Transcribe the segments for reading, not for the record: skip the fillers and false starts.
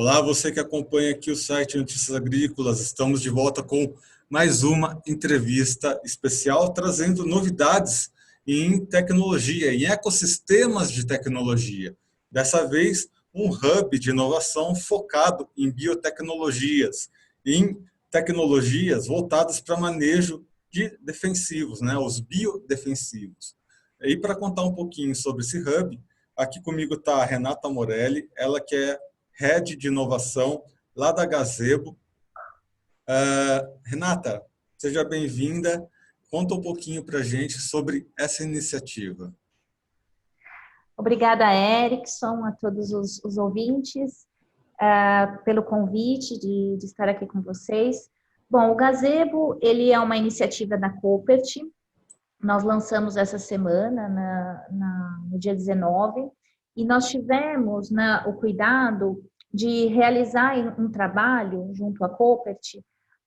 Olá, você que acompanha aqui o site Notícias Agrícolas. Estamos de volta com mais uma entrevista especial, trazendo novidades em tecnologia, em ecossistemas de tecnologia. Dessa vez, um hub de inovação focado em biotecnologias, em tecnologias voltadas para manejo de defensivos, né, os biodefensivos. E para contar um pouquinho sobre esse hub, aqui comigo está a Renata Morelli, ela que é Head de Inovação lá da Gazebo. Renata, seja bem-vinda. Conta um pouquinho para a gente sobre essa iniciativa. Obrigada, Erickson, a todos os ouvintes, pelo convite de estar aqui com vocês. Bom, o Gazebo, ele é uma iniciativa da Coopert. Nós lançamos essa semana, no dia 19, e nós tivemos o cuidado de realizar um trabalho junto à Coopert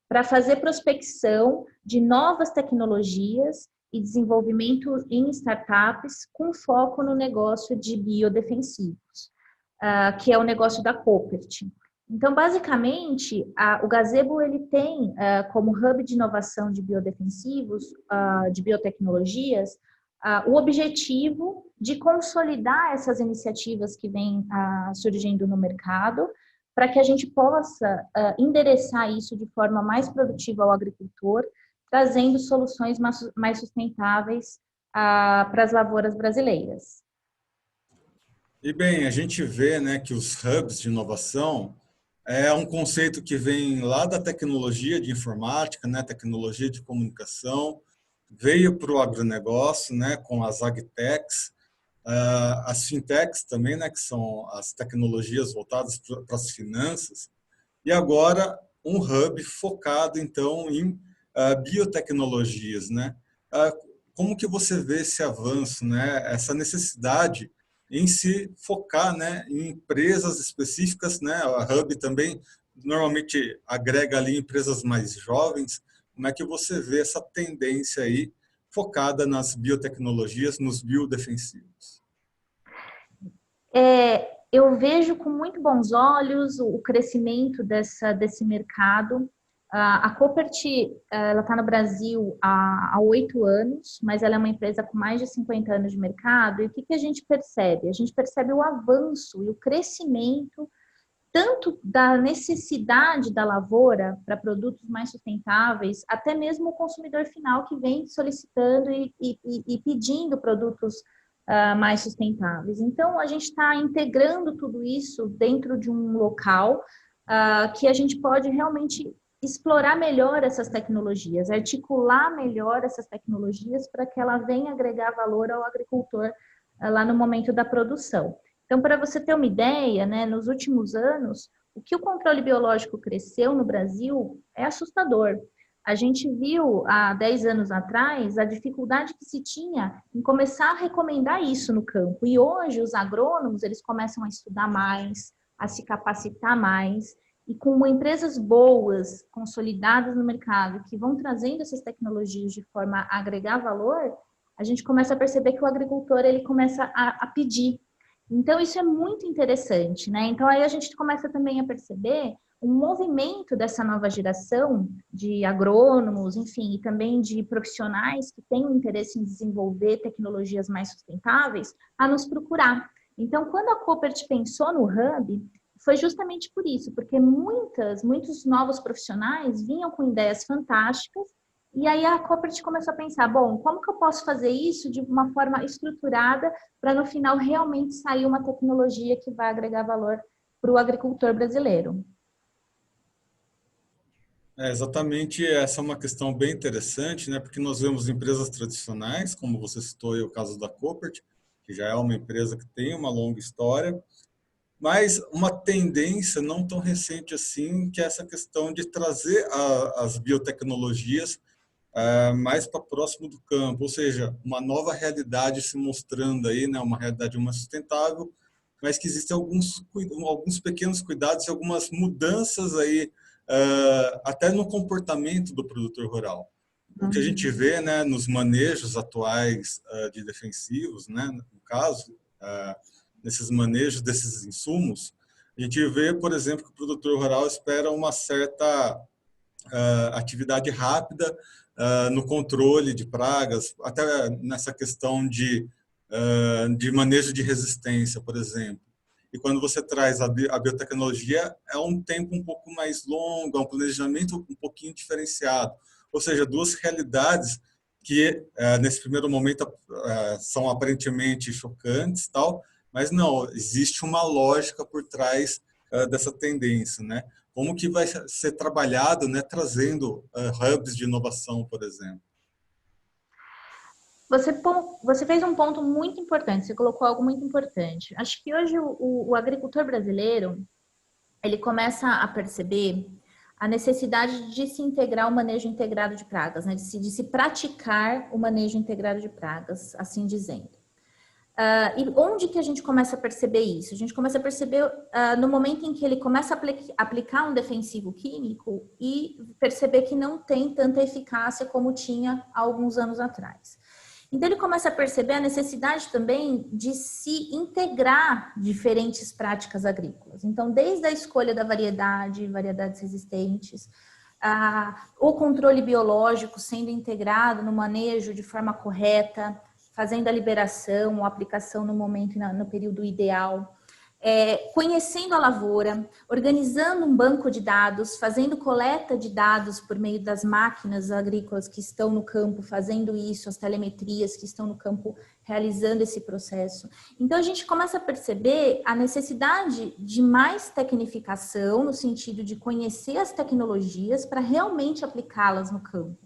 para fazer prospecção de novas tecnologias e desenvolvimento em startups com foco no negócio de biodefensivos, que é o negócio da Coopert. Então, basicamente, o Gazebo ele tem como hub de inovação de biodefensivos, de biotecnologias, o objetivo de consolidar essas iniciativas que vêm surgindo no mercado, para que a gente possa endereçar isso de forma mais produtiva ao agricultor, trazendo soluções mais sustentáveis para as lavouras brasileiras. E bem, a gente vê, né, que os hubs de inovação é um conceito que vem lá da tecnologia de informática, né, tecnologia de comunicação, veio para o agronegócio, né, com as agtechs, as fintechs também, né, que são as tecnologias voltadas para as finanças, e agora um hub focado então em biotecnologias, né? Como que você vê esse avanço, né? Essa necessidade em se focar, né, em empresas específicas, né? A hub também normalmente agrega ali empresas mais jovens. Como é que você vê essa tendência aí focada nas biotecnologias, nos biodefensivos? Eu vejo com muito bons olhos o crescimento desse mercado. A Coopert ela está no Brasil há 8 anos, mas ela é uma empresa com mais de 50 anos de mercado. E o que a gente percebe? A gente percebe o avanço e o crescimento tanto da necessidade da lavoura para produtos mais sustentáveis, até mesmo o consumidor final que vem solicitando e pedindo produtos mais sustentáveis. Então, a gente está integrando tudo isso dentro de um local que a gente pode realmente explorar melhor essas tecnologias, articular melhor essas tecnologias para que ela venha agregar valor ao agricultor lá no momento da produção. Então, para você ter uma ideia, né, nos últimos anos, o que o controle biológico cresceu no Brasil é assustador. A gente viu há 10 anos atrás a dificuldade que se tinha em começar a recomendar isso no campo. E hoje os agrônomos eles começam a estudar mais, a se capacitar mais, e com empresas boas, consolidadas no mercado, que vão trazendo essas tecnologias de forma a agregar valor, a gente começa a perceber que o agricultor ele começa a pedir. Então, isso é muito interessante, né? Então, aí a gente começa também a perceber um movimento dessa nova geração de agrônomos, enfim, e também de profissionais que têm um interesse em desenvolver tecnologias mais sustentáveis, a nos procurar. Então, quando a Coopert pensou no Hub, foi justamente por isso, porque muitos novos profissionais vinham com ideias fantásticas, e aí a Coopert começou a pensar, bom, como que eu posso fazer isso de uma forma estruturada para no final realmente sair uma tecnologia que vai agregar valor para o agricultor brasileiro? Exatamente, essa é uma questão bem interessante, né? Porque nós vemos empresas tradicionais, como você citou aí o caso da Coopert, que já é uma empresa que tem uma longa história, mas uma tendência não tão recente assim, que é essa questão de trazer as biotecnologias mais para próximo do campo, ou seja, uma nova realidade se mostrando aí, né? Uma realidade mais sustentável, mas que existem alguns pequenos cuidados e algumas mudanças aí, até no comportamento do produtor rural. O que a gente vê, né, nos manejos atuais de defensivos, né, no caso, nesses manejos desses insumos, A gente vê, por exemplo, que o produtor rural espera uma certa atividade rápida no controle de pragas, até nessa questão de manejo de resistência, por exemplo. E quando você traz a biotecnologia, é um tempo um pouco mais longo, é um planejamento um pouquinho diferenciado. Ou seja, duas realidades que, nesse primeiro momento, são aparentemente chocantes, tal, mas não, existe uma lógica por trás dessa tendência, né? Como que vai ser trabalhado, né, trazendo hubs de inovação, por exemplo. Você fez um ponto muito importante, você colocou algo muito importante. Acho que hoje o agricultor brasileiro, ele começa a perceber a necessidade de se integrar o manejo integrado de pragas, né? De se praticar o manejo integrado de pragas, assim dizendo. E onde que a gente começa a perceber isso? A gente começa a perceber no momento em que ele começa a aplicar um defensivo químico e perceber que não tem tanta eficácia como tinha há alguns anos atrás. Então, ele começa a perceber a necessidade também de se integrar diferentes práticas agrícolas. Então, desde a escolha da variedade, variedades resistentes, o controle biológico sendo integrado no manejo de forma correta, fazendo a liberação ou aplicação no momento, no período ideal, conhecendo a lavoura, organizando um banco de dados, fazendo coleta de dados por meio das máquinas agrícolas que estão no campo fazendo isso, as telemetrias que estão no campo realizando esse processo. Então, a gente começa a perceber a necessidade de mais tecnificação, no sentido de conhecer as tecnologias para realmente aplicá-las no campo.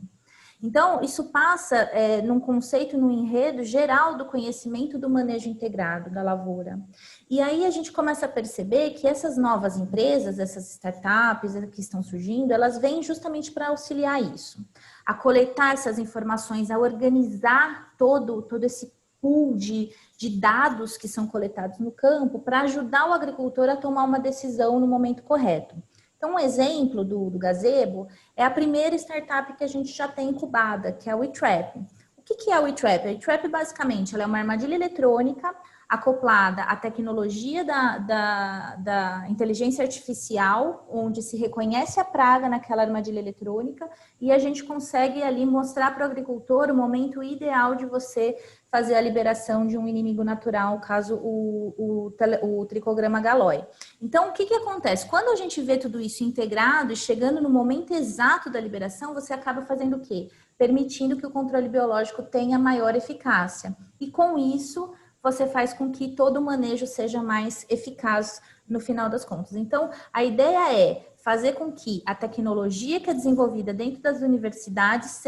Então, isso passa num conceito, num enredo geral do conhecimento do manejo integrado da lavoura. E aí a gente começa a perceber que essas novas empresas, essas startups que estão surgindo, elas vêm justamente para auxiliar isso, a coletar essas informações, a organizar todo esse pool de dados que são coletados no campo para ajudar o agricultor a tomar uma decisão no momento correto. Então, um exemplo do Gazebo é a primeira startup que a gente já tem incubada, que é o eTrap. O que é o eTrap? A eTrap, basicamente, ela é uma armadilha eletrônica acoplada à tecnologia da inteligência artificial, onde se reconhece a praga naquela armadilha eletrônica e a gente consegue ali mostrar para o agricultor o momento ideal de você fazer a liberação de um inimigo natural, caso o tricograma galói. Então, o que acontece? Quando a gente vê tudo isso integrado e chegando no momento exato da liberação, você acaba fazendo o quê? Permitindo que o controle biológico tenha maior eficácia. E com isso, você faz com que todo o manejo seja mais eficaz no final das contas. Então, a ideia é fazer com que a tecnologia que é desenvolvida dentro das universidades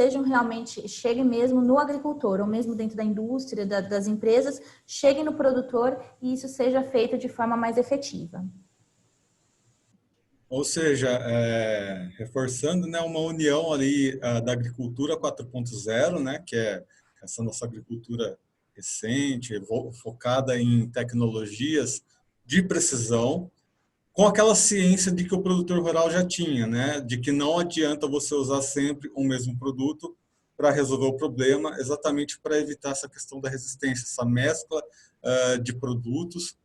chegue mesmo no agricultor, ou mesmo dentro da indústria, das empresas, chegue no produtor e isso seja feito de forma mais efetiva. Ou seja, reforçando, né, uma união ali da agricultura 4.0, né, que é essa nossa agricultura recente, focada em tecnologias de precisão, com aquela ciência de que o produtor rural já tinha, né, de que não adianta você usar sempre o mesmo produto para resolver o problema, exatamente para evitar essa questão da resistência, essa mescla de produtos,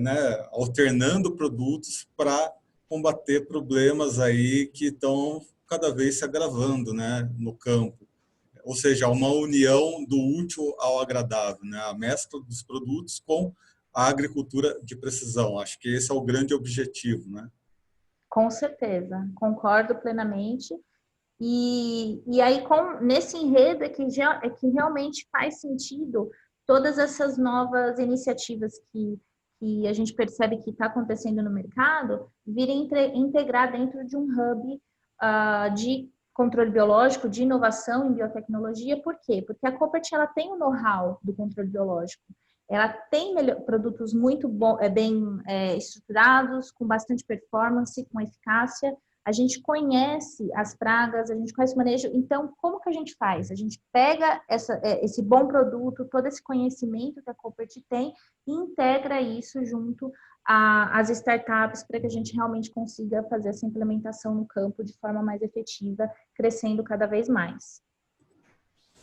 né, alternando produtos para combater problemas aí que estão cada vez se agravando, né, no campo. Ou seja, uma união do útil ao agradável, né, a mescla dos produtos com a agricultura de precisão. Acho que esse é o grande objetivo, né? Com certeza, concordo plenamente. E aí, nesse enredo é que realmente faz sentido todas essas novas iniciativas que a gente percebe que está acontecendo no mercado virem integrar dentro de um hub de controle biológico, de inovação em biotecnologia. Por quê? Porque a Coopert ela tem o know-how do controle biológico. Ela tem produtos muito bem estruturados, com bastante performance, com eficácia. A gente conhece as pragas, a gente conhece o manejo. Então, como que a gente faz? A gente pega esse bom produto, todo esse conhecimento que a Coopert tem e integra isso junto às startups para que a gente realmente consiga fazer essa implementação no campo de forma mais efetiva, crescendo cada vez mais.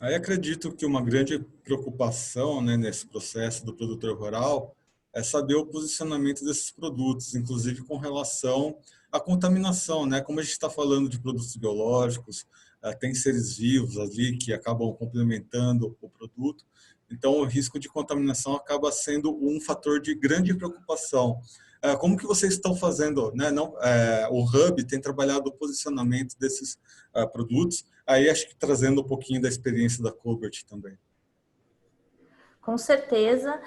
Aí acredito que uma grande preocupação, né, nesse processo do produtor rural é saber o posicionamento desses produtos, inclusive com relação à contaminação, né? Como a gente está falando de produtos biológicos, tem seres vivos ali que acabam complementando o produto, então o risco de contaminação acaba sendo um fator de grande preocupação. Como que vocês estão fazendo, né? O Hub tem trabalhado o posicionamento desses produtos, aí acho que trazendo um pouquinho da experiência da Colbert também. Com certeza,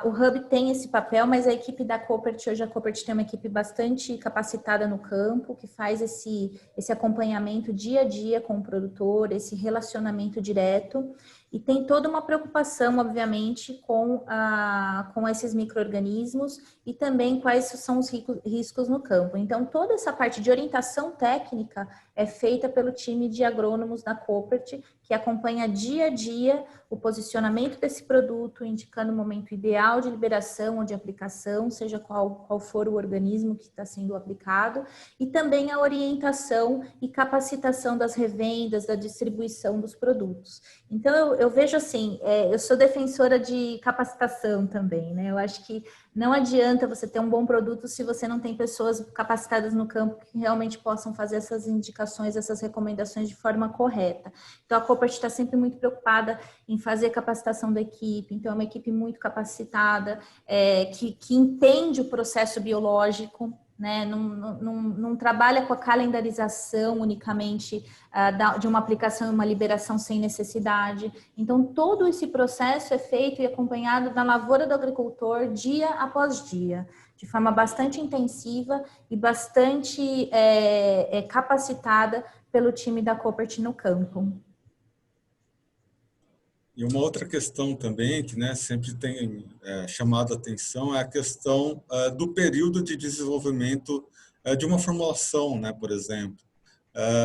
o Hub tem esse papel, mas a equipe da Coopert, hoje a Coopert tem uma equipe bastante capacitada no campo, que faz esse acompanhamento dia a dia com o produtor, esse relacionamento direto, e tem toda uma preocupação, obviamente, com esses micro-organismos e também quais são os riscos no campo. Então, toda essa parte de orientação técnica é feita pelo time de agrônomos da Coopert, que acompanha dia a dia o posicionamento desse produto, indicando o momento ideal de liberação ou de aplicação, seja qual for o organismo que está sendo aplicado, e também a orientação e capacitação das revendas, da distribuição dos produtos. Então, eu vejo assim, eu sou defensora de capacitação também, né? Eu acho que não adianta você ter um bom produto se você não tem pessoas capacitadas no campo que realmente possam fazer essas indicações, essas recomendações de forma correta. Então, a Coopert está sempre muito preocupada em fazer capacitação da equipe. Então, é uma equipe muito capacitada, que entende o processo biológico, né? Não trabalha com a calendarização unicamente de uma aplicação e uma liberação sem necessidade. Então, todo esse processo é feito e acompanhado na lavoura do agricultor dia após dia, de forma bastante intensiva e bastante capacitada pelo time da Coopert no campo. E uma outra questão também que, né, sempre tem chamado a atenção é a questão do período de desenvolvimento de uma formulação, né, por exemplo.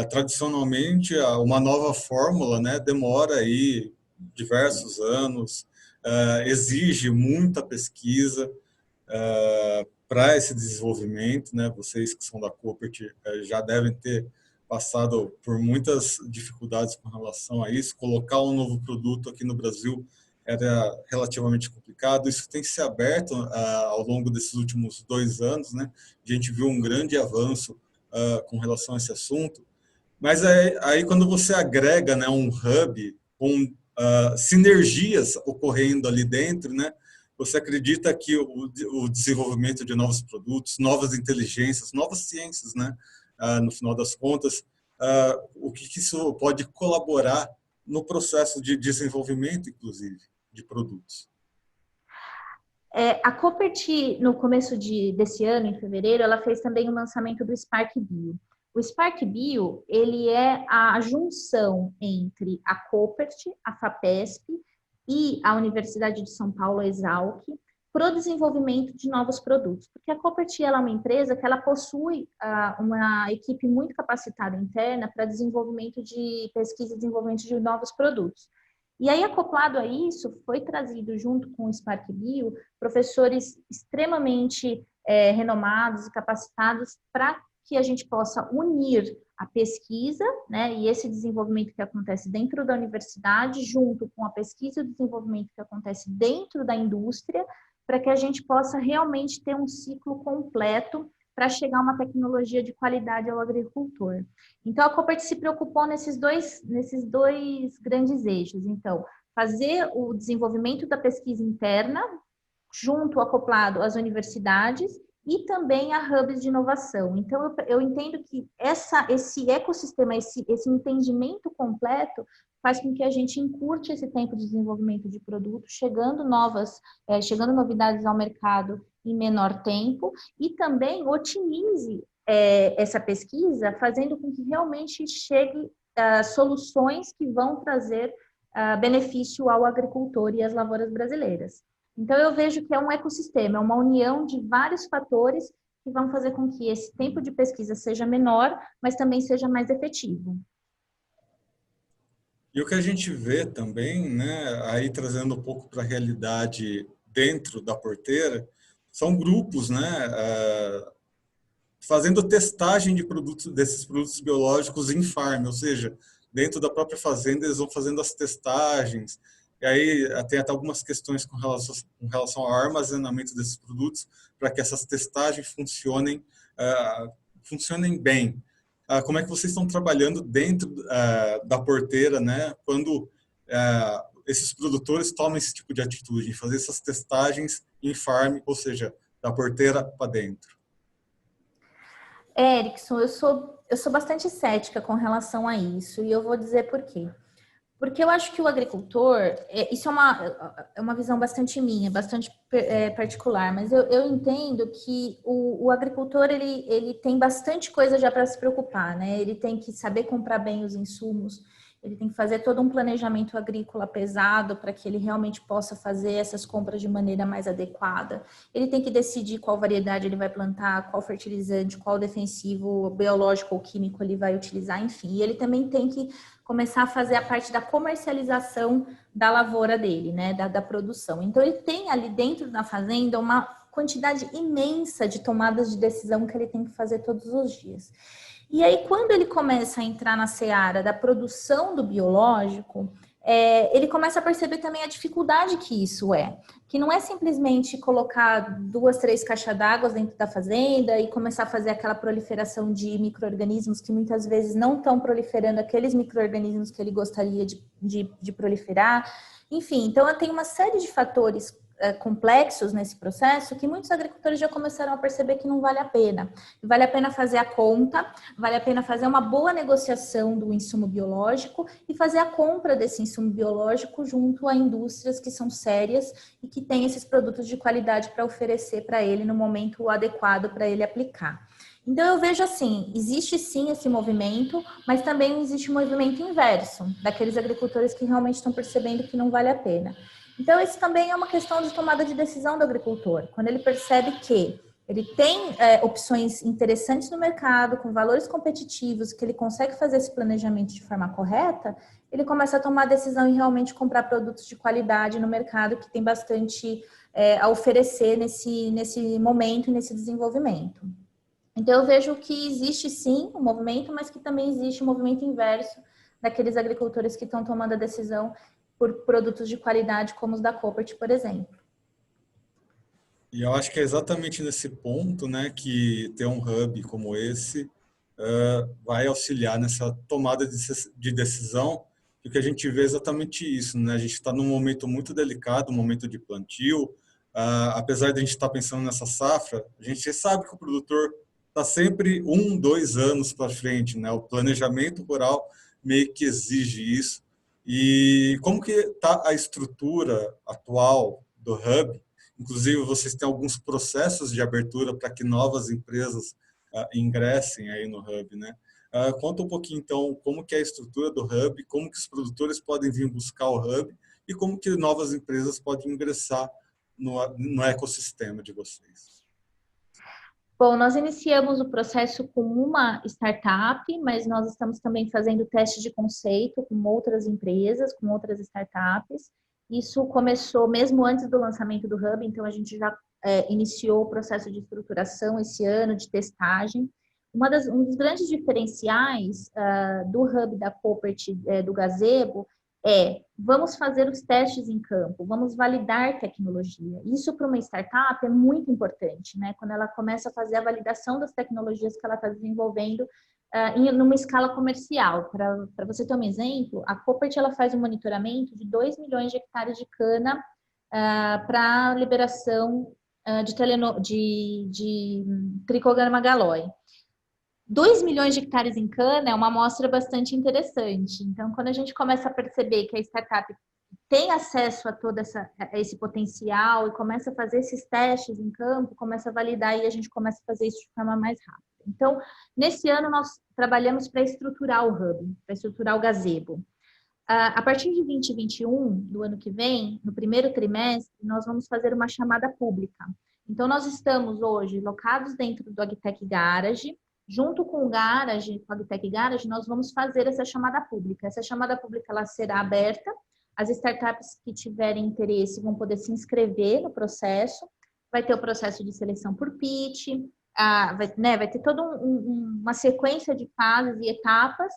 Tradicionalmente, uma nova fórmula, né, demora aí diversos anos, exige muita pesquisa para esse desenvolvimento, né? Vocês que são da Coopert já devem ter passado por muitas dificuldades com relação a isso. Colocar um novo produto aqui no Brasil era relativamente complicado. Isso tem se aberto ao longo desses últimos 2 anos, né? A gente viu um grande avanço com relação a esse assunto. Mas aí quando você agrega, né, um hub com sinergias ocorrendo ali dentro, né? Você acredita que o desenvolvimento de novos produtos, novas inteligências, novas ciências, né? No final das contas, o que isso pode colaborar no processo de desenvolvimento, inclusive, de produtos? A Coopert, no começo desse ano, em fevereiro, ela fez também o lançamento do Spark Bio. O Spark Bio, ele é a junção entre a Coopert, a FAPESP e a Universidade de São Paulo, a Exalc, para o desenvolvimento de novos produtos. Porque a Coopert ela é uma empresa que ela possui uma equipe muito capacitada interna para desenvolvimento de pesquisa e desenvolvimento de novos produtos. E aí, acoplado a isso, foi trazido junto com o Spark Bio professores extremamente renomados e capacitados para que a gente possa unir a pesquisa, né, e esse desenvolvimento que acontece dentro da universidade, junto com a pesquisa e o desenvolvimento que acontece dentro da indústria, para que a gente possa realmente ter um ciclo completo para chegar a uma tecnologia de qualidade ao agricultor. Então, a Coopert se preocupou nesses dois grandes eixos. Então, fazer o desenvolvimento da pesquisa interna, junto, acoplado às universidades, e também a hubs de inovação. Então, eu entendo que esse ecossistema, esse entendimento completo faz com que a gente encurte esse tempo de desenvolvimento de produto, chegando novidades ao mercado em menor tempo, e também otimize essa pesquisa, fazendo com que realmente chegue soluções que vão trazer benefício ao agricultor e às lavouras brasileiras. Então, eu vejo que é um ecossistema, é uma união de vários fatores que vão fazer com que esse tempo de pesquisa seja menor, mas também seja mais efetivo. E o que a gente vê também, né, aí trazendo um pouco para a realidade dentro da porteira, são grupos, né, fazendo testagem de desses produtos biológicos em farm, ou seja, dentro da própria fazenda eles vão fazendo as testagens, e aí tem até algumas questões com relação ao armazenamento desses produtos, para que essas testagens funcionem bem. Como é que vocês estão trabalhando dentro da porteira, né, quando esses produtores tomam esse tipo de atitude, em fazer essas testagens em farm, ou seja, da porteira para dentro? Erickson, eu sou bastante cética com relação a isso, e eu vou dizer por quê. Porque eu acho que o agricultor, isso é uma visão bastante minha, bastante particular, mas eu entendo que o agricultor, ele tem bastante coisa já para se preocupar, né? Ele tem que saber comprar bem os insumos, ele tem que fazer todo um planejamento agrícola pesado para que ele realmente possa fazer essas compras de maneira mais adequada. Ele tem que decidir qual variedade ele vai plantar, qual fertilizante, qual defensivo biológico ou químico ele vai utilizar, enfim. E ele também tem que começar a fazer a parte da comercialização da lavoura dele, né, da produção. Então, ele tem ali dentro da fazenda uma quantidade imensa de tomadas de decisão que ele tem que fazer todos os dias. E aí, quando ele começa a entrar na seara da produção do biológico, ele começa a perceber também a dificuldade que isso é. Que não é simplesmente colocar 2, 3 caixas d'água dentro da fazenda e começar a fazer aquela proliferação de micro-organismos que muitas vezes não estão proliferando aqueles micro-organismos que ele gostaria de proliferar. Enfim, então tem uma série de fatores complexos nesse processo que muitos agricultores já começaram a perceber que não vale a pena. Vale a pena fazer a conta, vale a pena fazer uma boa negociação do insumo biológico e fazer a compra desse insumo biológico junto a indústrias que são sérias e que têm esses produtos de qualidade para oferecer para ele no momento adequado para ele aplicar. Então, eu vejo assim, existe sim esse movimento, mas também existe um movimento inverso, daqueles agricultores que realmente estão percebendo que não vale a pena. Então, isso também é uma questão de tomada de decisão do agricultor. Quando ele percebe que ele tem opções interessantes no mercado, com valores competitivos, que ele consegue fazer esse planejamento de forma correta, ele começa a tomar a decisão em realmente comprar produtos de qualidade no mercado que tem bastante a oferecer nesse momento e nesse desenvolvimento. Então, eu vejo que existe sim um movimento, mas que também existe um movimento inverso daqueles agricultores que estão tomando a decisão por produtos de qualidade, como os da Coopert, por exemplo. E eu acho que é exatamente nesse ponto, né, que ter um hub como esse vai auxiliar nessa tomada de decisão, e o que a gente vê é exatamente isso, né? A gente está num momento muito delicado, um momento de plantio, apesar de a gente estar pensando nessa safra, a gente sabe que o produtor está sempre 1, 2 anos para frente, né? O planejamento rural meio que exige isso. E como que está a estrutura atual do hub? Inclusive, vocês têm alguns processos de abertura para que novas empresas ingressem aí no Hub, né? Conta um pouquinho, então, como que é a estrutura do Hub, como que os produtores podem vir buscar o Hub e como que novas empresas podem ingressar no ecossistema de vocês. Bom, nós iniciamos o processo com uma startup, mas nós estamos também fazendo teste de conceito com outras empresas, com outras startups. Isso começou mesmo antes do lançamento do Hub, então a gente já iniciou o processo de estruturação esse ano, de testagem. Um dos grandes diferenciais do Hub da Coopert, do Gazebo, vamos fazer os testes em campo, vamos validar tecnologia. Isso para uma startup é muito importante, né? Quando ela começa a fazer a validação das tecnologias que ela está desenvolvendo numa escala comercial. Para você ter um exemplo, a Coopert ela faz um monitoramento de 2 milhões de hectares de cana para liberação de Trichoderma galloi. 2 milhões de hectares em cana é uma amostra bastante interessante. Então, quando a gente começa a perceber que a startup tem acesso a a esse potencial e começa a fazer esses testes em campo, começa a validar e a gente começa a fazer isso de forma mais rápida. Então, nesse ano, nós trabalhamos para estruturar o Hub, para estruturar o Gazebo. A partir de 2021, do ano que vem, no primeiro trimestre, nós vamos fazer uma chamada pública. Então, nós estamos hoje locados dentro do Agtech Garage. Junto com o Garage, com a Agtech Garage, nós vamos fazer essa chamada pública. Essa chamada pública ela será aberta. As startups que tiverem interesse vão poder se inscrever no processo. Vai ter o processo de seleção por pitch, vai ter toda uma sequência de fases e etapas,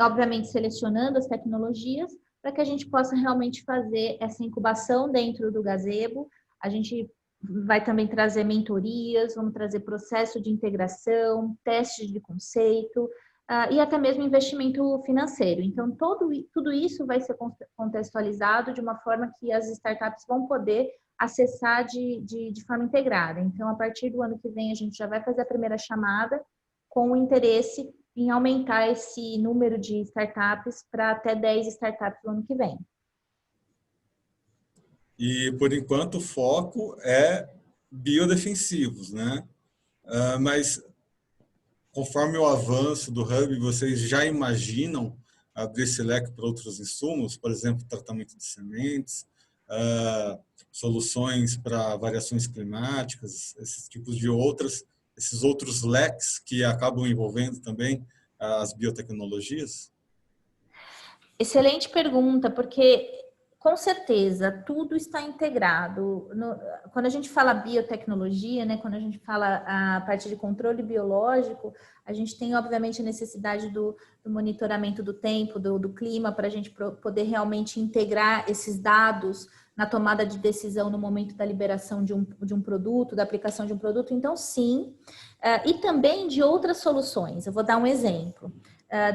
obviamente selecionando as tecnologias, para que a gente possa realmente fazer essa incubação dentro do gazebo. A gente vai também trazer mentorias, vamos trazer processo de integração, testes de conceito, e até mesmo investimento financeiro. Então, tudo isso vai ser contextualizado de uma forma que as startups vão poder acessar de forma integrada. Então, a partir do ano que vem, a gente já vai fazer a primeira chamada com o interesse em aumentar esse número de startups para até 10 startups no ano que vem. E, por enquanto, o foco é biodefensivos, né? Mas, conforme o avanço do Hub, vocês já imaginam abrir esse leque para outros insumos, por exemplo, tratamento de sementes, soluções para variações climáticas, esses outros leques que acabam envolvendo também as biotecnologias? Excelente pergunta, porque com certeza tudo está integrado. Quando a gente fala biotecnologia, né, quando a gente fala a parte de controle biológico, a gente tem obviamente a necessidade do monitoramento do tempo, do clima, para a gente poder realmente integrar esses dados na tomada de decisão no momento da liberação de um produto, da aplicação de um produto. Então, sim, e também de outras soluções. Eu vou dar um exemplo.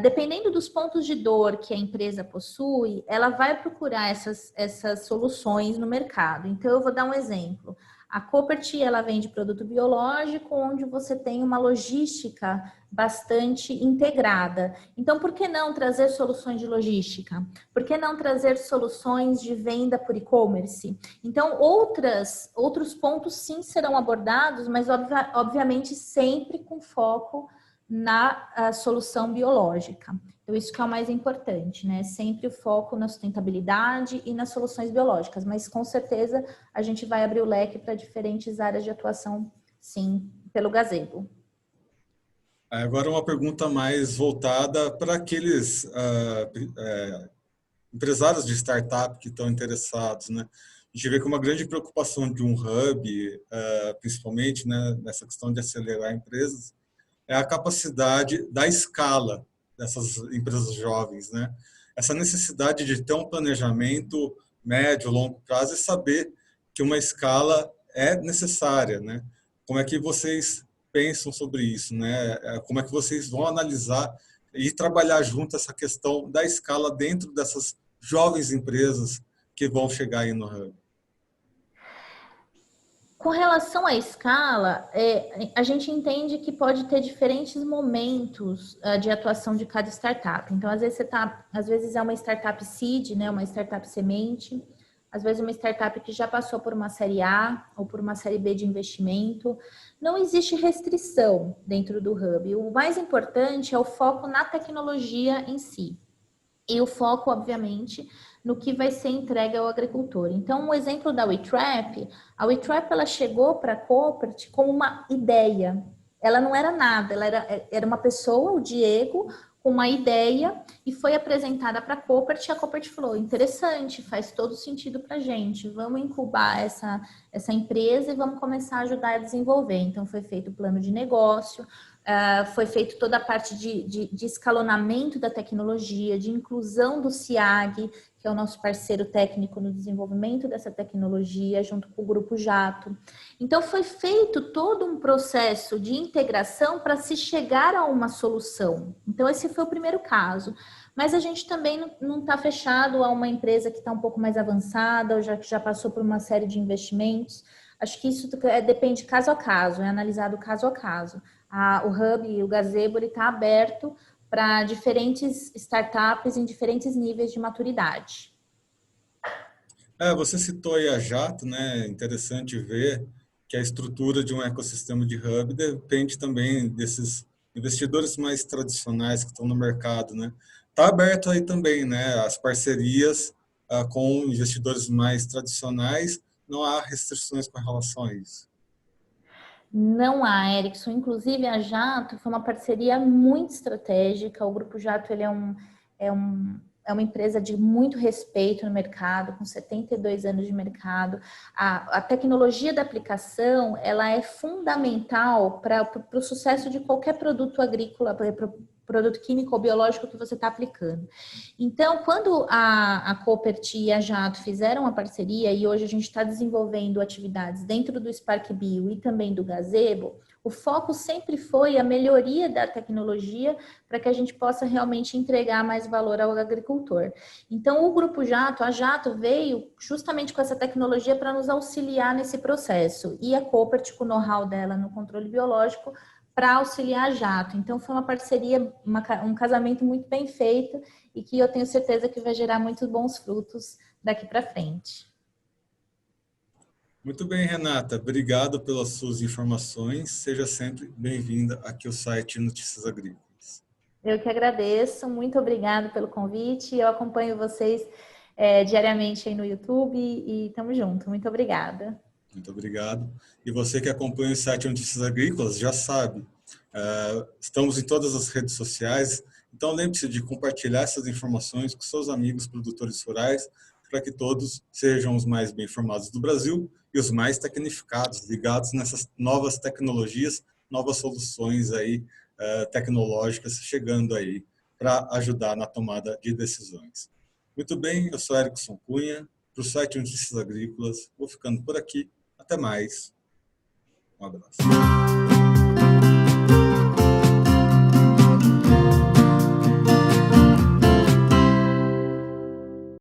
Dependendo dos pontos de dor que a empresa possui, ela vai procurar essas soluções no mercado. Então, eu vou dar um exemplo. A Coppert, ela vende produto biológico, onde você tem uma logística bastante integrada. Então, por que não trazer soluções de logística? Por que não trazer soluções de venda por e-commerce? Então, outros pontos sim serão abordados, mas obviamente sempre com foco na solução biológica. Então, isso que é o mais importante, né? Sempre o foco na sustentabilidade e nas soluções biológicas, mas com certeza a gente vai abrir o leque para diferentes áreas de atuação, sim, pelo gazebo. Agora uma pergunta mais voltada para aqueles empresários de startup que estão interessados, né? A gente vê que uma grande preocupação de um hub, principalmente, né, nessa questão de acelerar empresas, é a capacidade da escala dessas empresas jovens, né? Essa necessidade de ter um planejamento médio, longo prazo e saber que uma escala é necessária, né? Como é que vocês pensam sobre isso, né? Como é que vocês vão analisar e trabalhar junto essa questão da escala dentro dessas jovens empresas que vão chegar aí no Hub? Com relação à escala, a gente entende que pode ter diferentes momentos de atuação de cada startup. Então, às vezes é uma startup seed, né, uma startup semente, às vezes uma startup que já passou por uma série A ou por uma série B de investimento. Não existe restrição dentro do Hub. O mais importante é o foco na tecnologia em si. E o foco, obviamente, no que vai ser entregue ao agricultor. Então, um exemplo da WeTrap, a WeTrap ela chegou para a Coopert como uma ideia. Ela não era nada, ela era uma pessoa, o Diego, com uma ideia e foi apresentada para a Coopert e a Coopert falou, interessante, faz todo sentido para a gente, vamos incubar essa empresa e vamos começar a ajudar a desenvolver. Então, foi feito o plano de negócio, foi feito toda a parte de escalonamento da tecnologia, de inclusão do CIAG, que é o nosso parceiro técnico no desenvolvimento dessa tecnologia, junto com o Grupo Jato. Então, foi feito todo um processo de integração para se chegar a uma solução. Então, esse foi o primeiro caso. Mas a gente também não está fechado a uma empresa que está um pouco mais avançada, ou que já passou por uma série de investimentos. Acho que isso depende caso a caso, é analisado caso a caso. O Hub, o gazebo, ele está aberto para diferentes startups em diferentes níveis de maturidade. Você citou aí a Jato, né? Interessante ver que a estrutura de um ecossistema de hub depende também desses investidores mais tradicionais que estão no mercado, né? Está aberto aí também, né? As parcerias com investidores mais tradicionais, não há restrições com relação a isso. Não há, Erickson. Inclusive, a Jato foi uma parceria muito estratégica. O Grupo Jato ele é uma empresa de muito respeito no mercado, com 72 anos de mercado. A tecnologia da aplicação ela é fundamental para o sucesso de qualquer produto agrícola, para produto químico ou biológico que você está aplicando. Então, quando a Copert e a Jato fizeram a parceria, e hoje a gente está desenvolvendo atividades dentro do Spark Bio e também do Gazebo, o foco sempre foi a melhoria da tecnologia para que a gente possa realmente entregar mais valor ao agricultor. Então, o Grupo Jato, a Jato veio justamente com essa tecnologia para nos auxiliar nesse processo. E a Copert, com o know-how dela no controle biológico, para auxiliar a Jato. Então, foi uma parceria, um casamento muito bem feito e que eu tenho certeza que vai gerar muitos bons frutos daqui para frente. Muito bem, Renata. Obrigado pelas suas informações. Seja sempre bem-vinda aqui ao site Notícias Agrícolas. Eu que agradeço. Muito obrigada pelo convite. Eu acompanho vocês diariamente aí no YouTube e estamos juntos. Muito obrigada. Muito obrigado. E você que acompanha o site Notícias Agrícolas já sabe, estamos em todas as redes sociais, então lembre-se de compartilhar essas informações com seus amigos produtores rurais, para que todos sejam os mais bem informados do Brasil e os mais tecnificados, ligados nessas novas tecnologias, novas soluções aí, tecnológicas chegando aí para ajudar na tomada de decisões. Muito bem, eu sou Erickson Cunha, para o site Notícias Agrícolas. Vou ficando por aqui. Até mais. Um abraço.